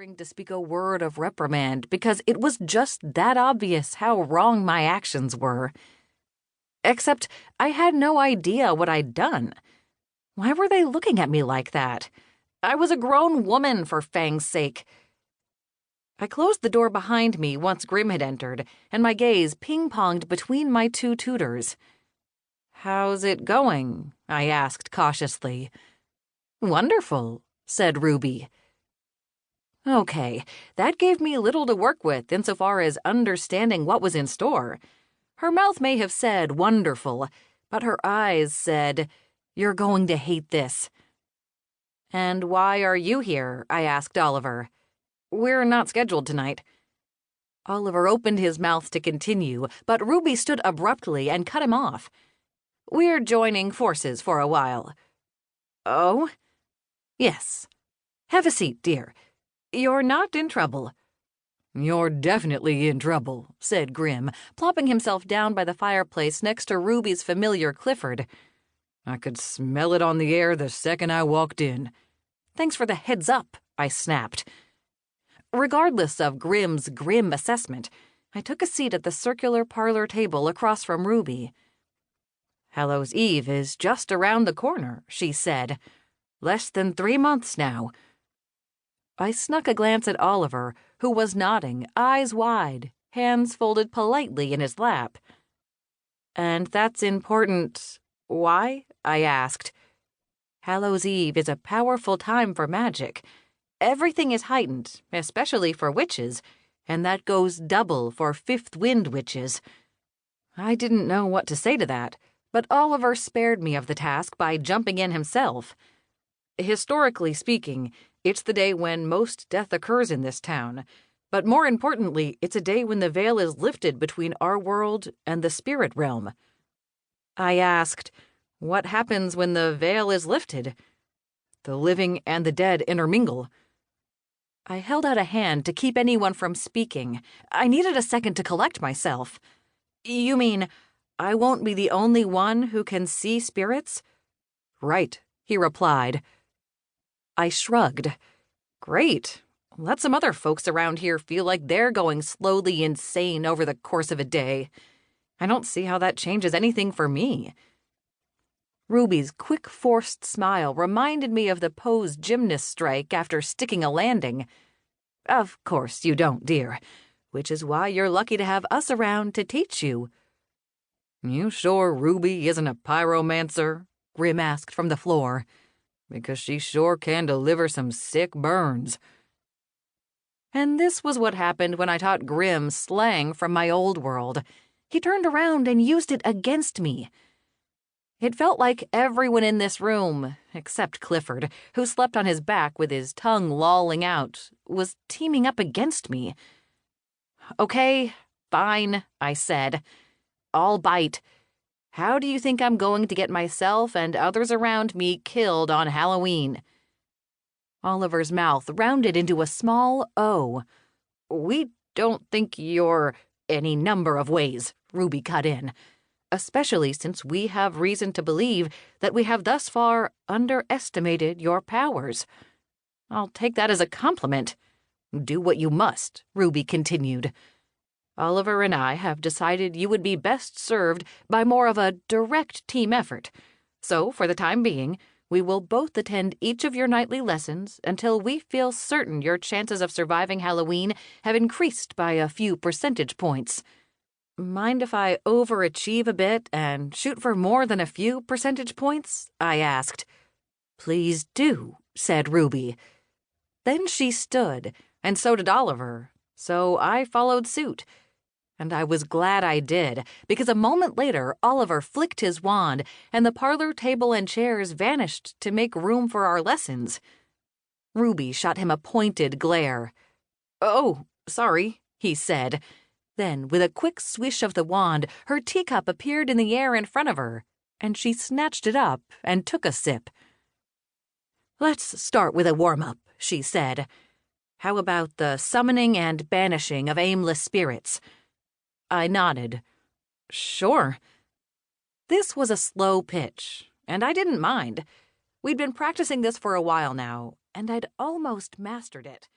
daring to speak a word of reprimand because it was just that obvious how wrong my actions were. Except I had no idea what I'd done. Why were they looking at me like that? I was a grown woman, for Fang's sake. I closed the door behind me once Grim had entered, and my gaze ping-ponged between my two tutors. "How's it going?" I asked cautiously. "Wonderful," said Ruby. Okay, that gave me little to work with insofar as understanding what was in store. Her mouth may have said wonderful, but her eyes said, "You're going to hate this." "And why are you here?" I asked Oliver. "We're not scheduled tonight." Oliver opened his mouth to continue, but Ruby stood abruptly and cut him off. "We're joining forces for a while." "Oh?" "Yes. Have a seat, dear. You're not in trouble." "You're definitely in trouble," said Grim, plopping himself down by the fireplace next to Ruby's familiar Clifford. "I could smell it on the air the second I walked in." "Thanks for the heads up," I snapped. Regardless of Grim's grim assessment, I took a seat at the circular parlor table across from Ruby. "Hallows Eve is just around the corner," she said. "Less than 3 months now." I snuck a glance at Oliver, who was nodding, eyes wide, hands folded politely in his lap. "And that's important. Why?" I asked. "Hallows Eve is a powerful time for magic. Everything is heightened, especially for witches, and that goes double for Fifth Wind witches." I didn't know what to say to that, but Oliver spared me of the task by jumping in himself. "Historically speaking, it's the day when most death occurs in this town, but more importantly, it's a day when the veil is lifted between our world and the spirit realm." I asked, "What happens when the veil is lifted?" "The living and the dead intermingle." I held out a hand to keep anyone from speaking. I needed a second to collect myself. "You mean I won't be the only one who can see spirits?" "Right," he replied. I shrugged. "Great. Let some other folks around here feel like they're going slowly insane over the course of a day. I don't see how that changes anything for me." Ruby's quick, forced smile reminded me of the pose gymnast strike after sticking a landing. "Of course you don't, dear, which is why you're lucky to have us around to teach you." "You sure Ruby isn't a pyromancer?" Grim asked from the floor. "Because she sure can deliver some sick burns." And this was what happened when I taught Grim slang from my old world. He turned around and used it against me. It felt like everyone in this room, except Clifford, who slept on his back with his tongue lolling out, was teaming up against me. "Okay, fine," I said. "I'll bite. How do you think I'm going to get myself and others around me killed on Halloween?" Oliver's mouth rounded into a small O. "We don't think you're any number of ways," Ruby cut in, "especially since we have reason to believe that we have thus far underestimated your powers." "I'll take that as a compliment." "Do what you must," Ruby continued. "Oliver and I have decided you would be best served by more of a direct team effort. So, for the time being, we will both attend each of your nightly lessons until we feel certain your chances of surviving Halloween have increased by a few percentage points." "Mind if I overachieve a bit and shoot for more than a few percentage points?" I asked. "Please do," said Ruby. Then she stood, and so did Oliver, so I followed suit. And I was glad I did, because a moment later Oliver flicked his wand, and the parlor table and chairs vanished to make room for our lessons. Ruby shot him a pointed glare. "Oh, sorry," he said. Then, with a quick swish of the wand, her teacup appeared in the air in front of her, and she snatched it up and took a sip. "Let's start with a warm-up," she said. "How about the summoning and banishing of aimless spirits?" I nodded. "Sure." This was a slow pitch, and I didn't mind. We'd been practicing this for a while now, and I'd almost mastered it.